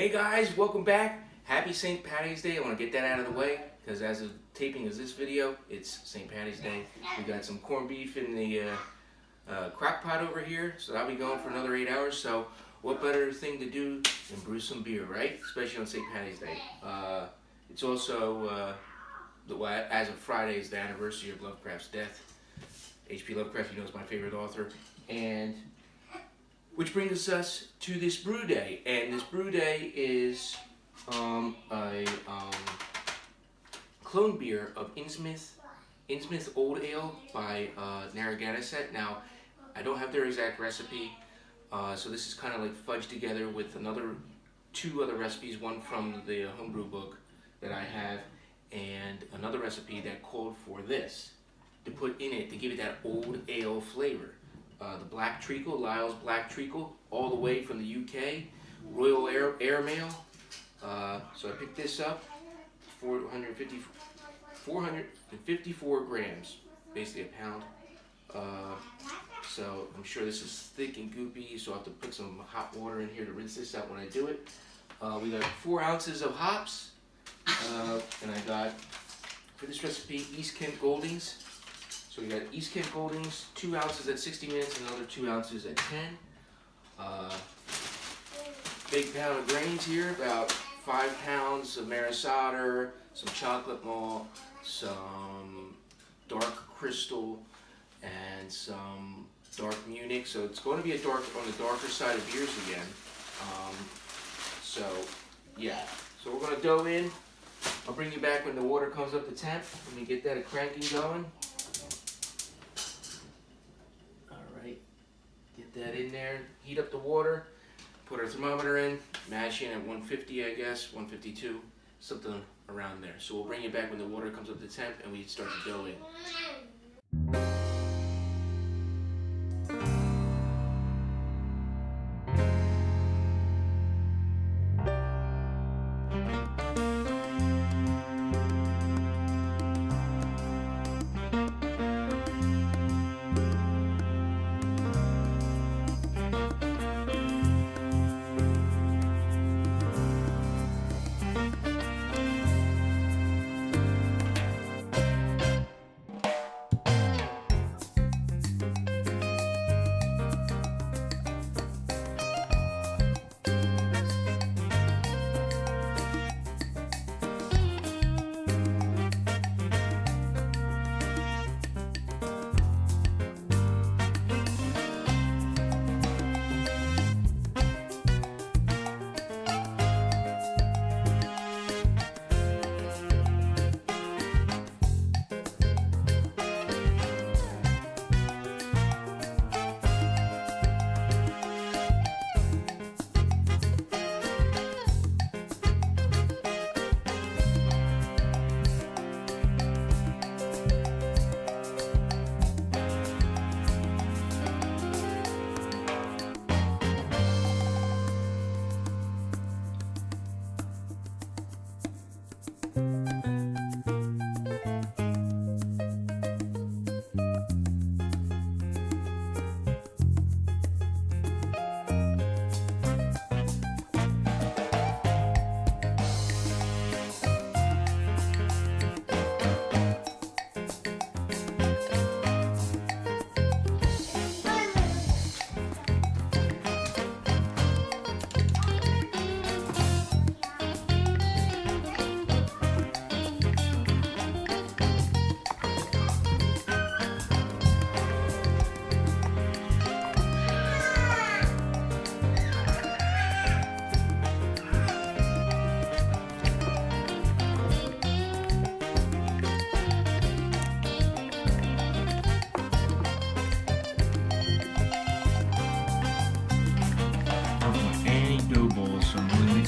Hey guys, welcome back. Happy St. Patty's Day. I want to get that out of the way because as of taping of this video, it's St. Patty's Day. We got some corned beef in the crock pot over here, so I'll be going for another 8 hours. So what better thing to do than brew some beer, right? Especially on St. Patty's Day. It's also, as of Friday, is the anniversary of Lovecraft's death. H.P. Lovecraft, you know, is my favorite author. And which brings us to this brew day, and this brew day is a clone beer of Innsmouth Old Ale by Narragansett. Now, I don't have their exact recipe, so this is kind of like fudged together with two other recipes, one from the homebrew book that I have, and another recipe that called for this to put in it to give it that old ale flavor. The black treacle, Lyle's black treacle, all the way from the UK, Royal Air Mail. So I picked this up, 454 grams, basically a pound. So I'm sure this is thick and goopy, so I have to put some hot water in here to rinse this out when I do it. We got 4 ounces of hops, and I got, for this recipe, East Kent Goldings. So we got East Kent Goldings, 2 ounces at 60 minutes, and another 2 ounces at 10. Big pound of grains here, about 5 pounds of maris otter, some chocolate malt, some dark crystal, and some dark Munich. So it's going to be on the darker side of beers again. So yeah, so we're going to dough in. I'll bring you back when the water comes up to temp. Let me get that cranking going. Get that in there, heat up the water, put our thermometer in, mash in at 150, I guess, 152, something around there. So we'll bring you back when the water comes up to temp and we start to dough in.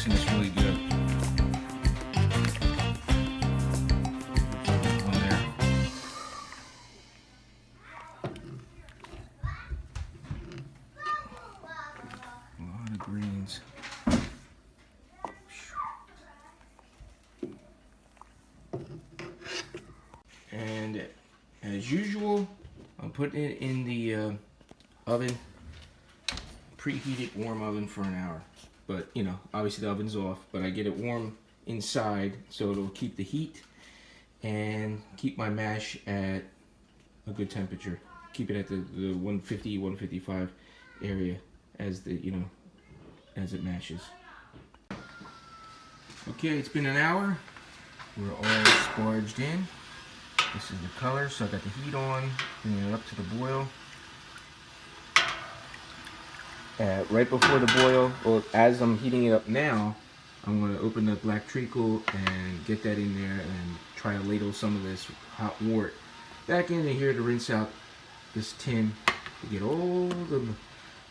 This really good. On there. A lot of greens. And as usual, I'm putting it in the oven, preheated warm oven for an hour. but you know, obviously the oven's off, but I get it warm inside so it'll keep the heat and keep my mash at a good temperature. Keep it at the 150, 155 area as the, you know, as it mashes. Okay, it's been an hour. We're all sparged in. This is the color, so I got the heat on, bringing it up to the boil. Right before the boil, or as I'm heating it up now, I'm going to open the black treacle and get that in there and try to ladle some of this hot wort back into here to rinse out this tin to get all the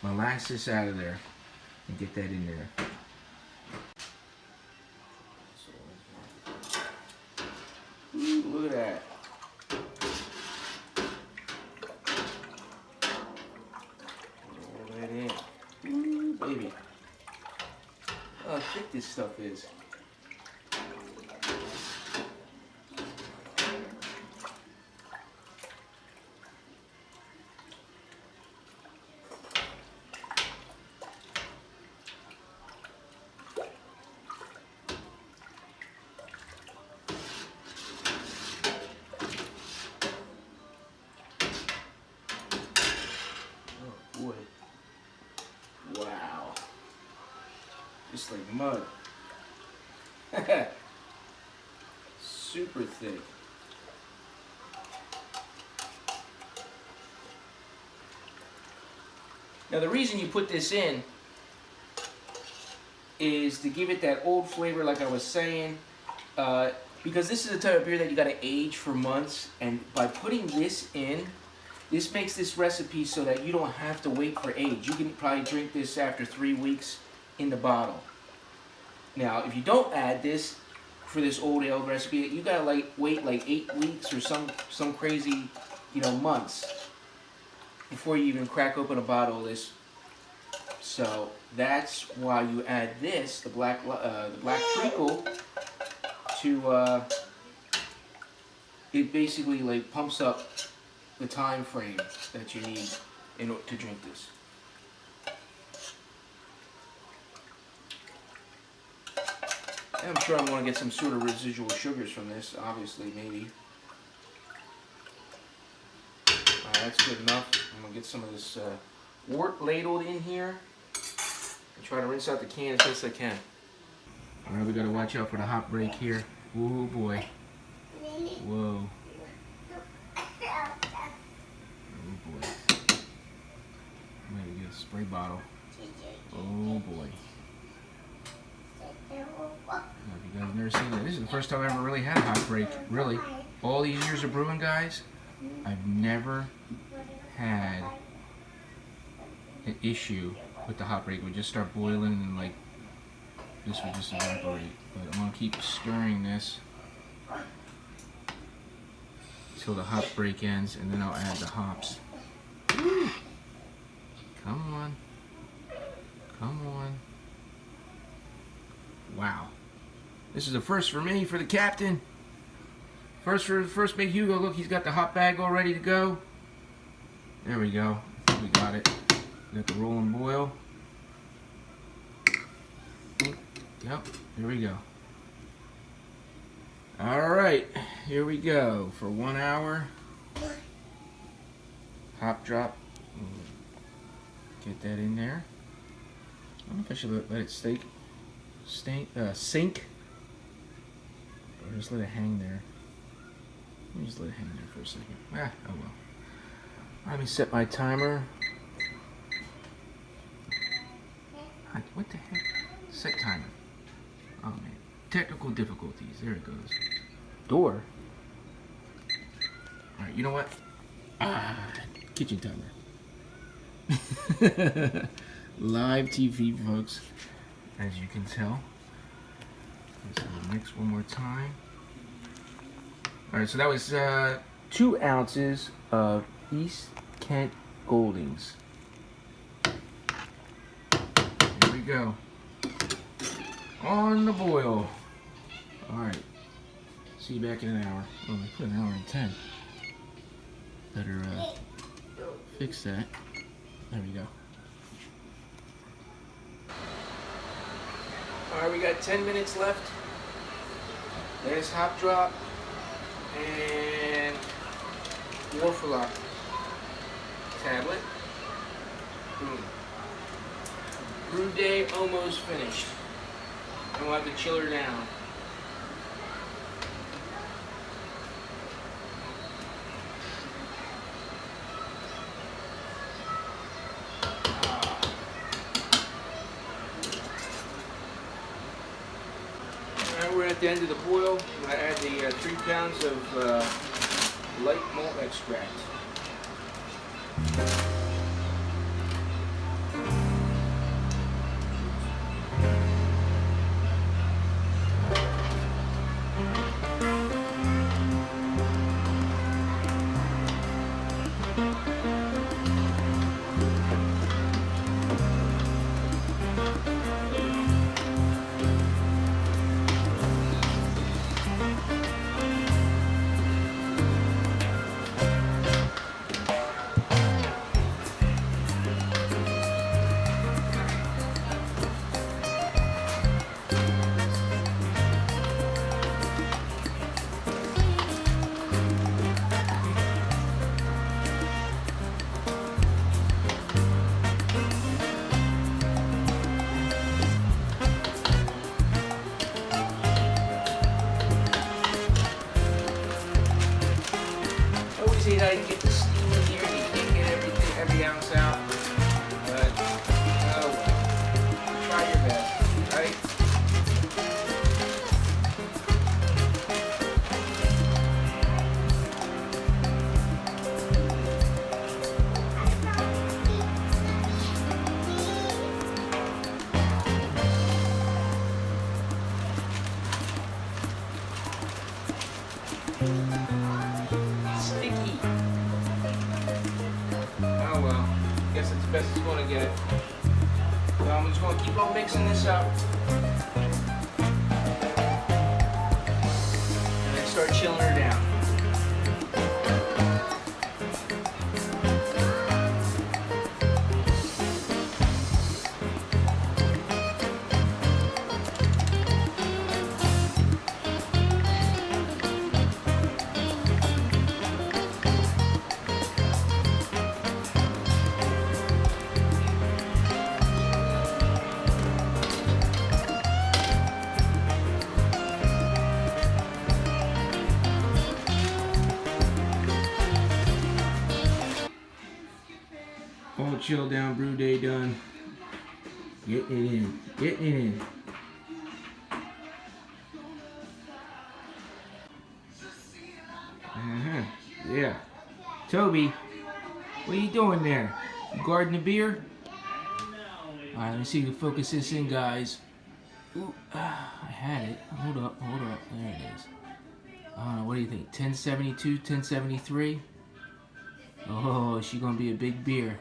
molasses out of there and get that in there. Ooh, look at that. Roll that in. Ooh, baby. How thick this stuff is. Boy. Wow. Just like mud. Super thick. Now the reason you put this in is to give it that old flavor like I was saying, because this is the type of beer that you gotta age for months, and by putting this in, this makes this recipe so that you don't have to wait for age. You can probably drink this after 3 weeks in the bottle. Now, if you don't add this for this old ale recipe, you gotta wait like 8 weeks or some crazy, you know, months before you even crack open a bottle of this. So that's why you add this, the black treacle, to it basically like pumps up the time frame that you need in order to drink this. And I'm sure I'm going to get some sort of residual sugars from this, obviously, maybe. Alright, that's good enough. I'm going to get some of this wort ladled in here and try to rinse out the can as best I can. Alright, we got to watch out for the hot break here. Oh boy. Whoa. Maybe get a spray bottle. Oh boy. Now, if you guys have never seen that, this is the first time I ever really had a hot break. Really. All these years of brewing, guys, I've never had an issue with the hot break. It would just start boiling and like this would just evaporate. But I'm going to keep stirring this until the hot break ends, and then I'll add the hops. Woo! Come on. Come on. Wow. This is a first for me, for the captain. First Big Hugo. Look, he's got the hot bag all ready to go. There we go. We got it. We got the roll and boil. Yep, here we go. Alright, here we go for 1 hour. Hop drop. Get that in there. I don't know if I should let it sink, or just let it hang there. Let me just let it hang there for a second. Oh well. Let me set my timer. What the heck? Set timer. Oh man. Technical difficulties. There it goes. Door. Alright, you know what? Kitchen timer. Live TV, folks, as you can tell. So we'll mix one more time. Alright, so that was 2 ounces of East Kent Goldings. Here we go. On the boil. Alright. See you back in an hour. Oh, I put an hour and 10. Better fix that. There we go. Alright, we got 10 minutes left. There's hop drop and Warfalock tablet. Boom. Brew day almost finished. And we'll have to chill her down. Alright, we're at the end of the boil. I'm going to add the 3 pounds of light malt extract. See how you get the steam in here, you can't get everything, every ounce out, but oh well, try your best, right? Oh well, guess it's best it's going to get. So I'm just going to keep on mixing this up. And then start chilling her down. All chill down, brew day done. Getting it in, getting it in. Yeah. Toby, what are you doing there? You guarding the beer? Alright, let me see if you focus this in, guys. Ooh, I had it. Hold up. There it is. I don't know, what do you think? 1072, 1073? Oh, she's gonna be a big beer.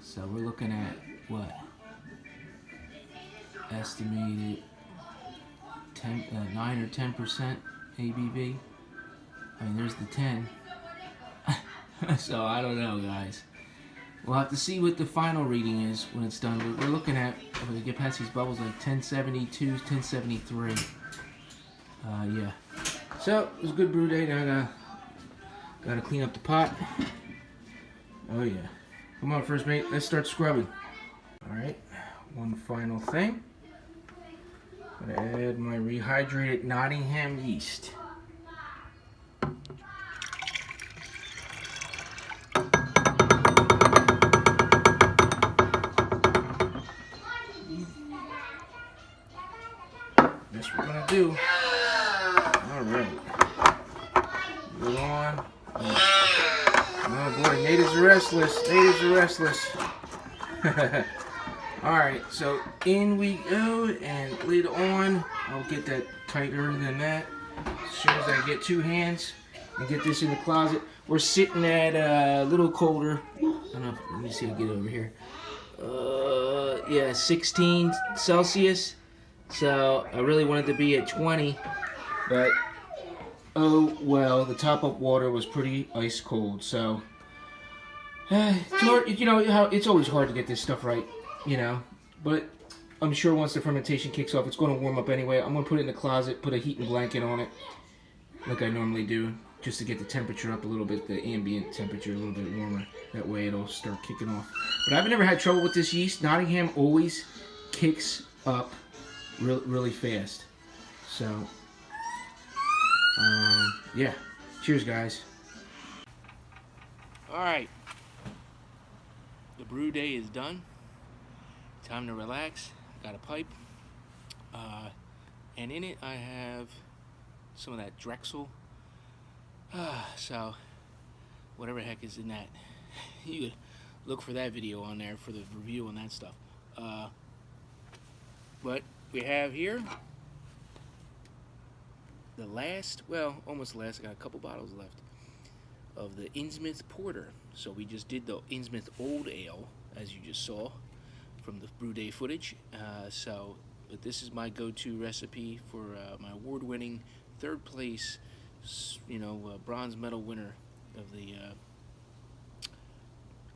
So we're looking at what? Estimated 9 or 10% ABV. I mean, there's the 10. So I don't know, guys. We'll have to see what the final reading is when it's done. We're looking at, if we get past these bubbles, like 1072, 1073. Yeah. So it was a good brew day. Now I gotta clean up the pot. Oh yeah. Come on, first mate, let's start scrubbing. Alright, one final thing. I'm gonna add my rehydrated Nottingham yeast. That's what we're gonna do. Alright. Put it on. Oh boy, natives are restless. Natives are restless. Alright, so in we go, and lid on. I'll get that tighter than that. As soon as I get 2 hands and get this in the closet. We're sitting at a little colder. I don't know, let me see if I get over here. Yeah, 16 Celsius. So I really wanted to be at 20, but oh well, the top-up water was pretty ice cold. So it's hard, you know how it's always hard to get this stuff right, you know. But I'm sure once the fermentation kicks off, it's going to warm up anyway. I'm going to put it in the closet, put a heating blanket on it, like I normally do, just to get the temperature up a little bit, the ambient temperature a little bit warmer. That way it'll start kicking off. But I've never had trouble with this yeast. Nottingham always kicks up really fast. So, yeah. Cheers, guys. Alright. The brew day is done. Time to relax. Got a pipe. And in it I have some of that Drexel. So, whatever the heck is in that. You could look for that video on there for the review on that stuff. But we have here the last, well, almost the last, I got a couple bottles left of the Innsmouth Porter. So we just did the Innsmouth Old Ale, as you just saw from the brew day footage. But this is my go-to recipe for my award-winning third place, bronze medal winner of the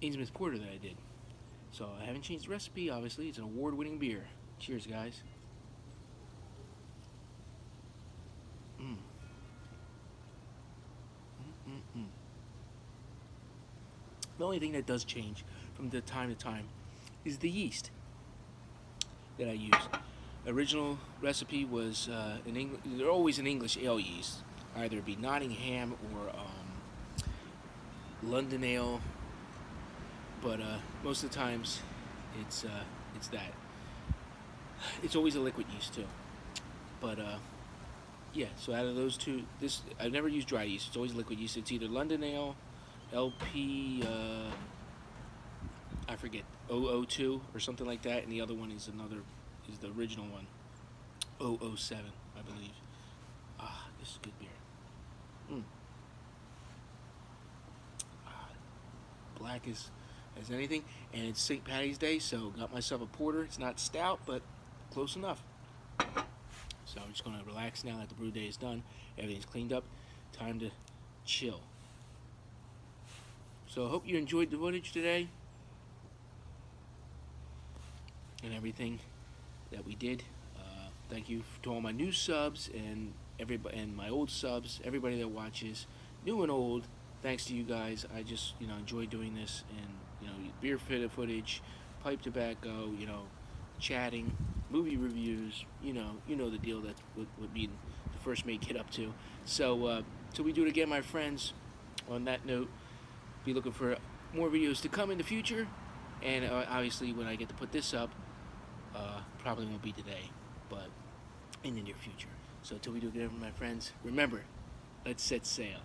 Innsmouth Porter that I did. So I haven't changed the recipe, obviously. It's an award-winning beer. Cheers, guys. The only thing that does change from the time to time is the yeast that I use. Original recipe was they're always an English ale yeast, either it be Nottingham or London ale, but most of the times it's that. It's always a liquid yeast too, but yeah. So out of those two, I've never used dry yeast. It's always liquid yeast. It's either London ale, LP, I forget, 002 or something like that, and the other one is the original one, 007, I believe. This is good beer. Black as anything, and it's St. Patty's Day, so got myself a porter. It's not stout, but close enough. So I'm just going to relax now that the brew day is done. Everything's cleaned up. Time to chill. So I hope you enjoyed the footage today and everything that we did. Thank you to all my new subs and everybody and my old subs, everybody that watches, new and old. Thanks to you guys. I just enjoy doing this, and beer footage, pipe tobacco, chatting, movie reviews. You know the deal. That's what me and the First Mate get up to. So till we do it again, my friends. On that note, be looking for more videos to come in the future, and obviously when I get to put this up, probably won't be today, but in the near future. So till we do it again, my friends, remember, let's set sail.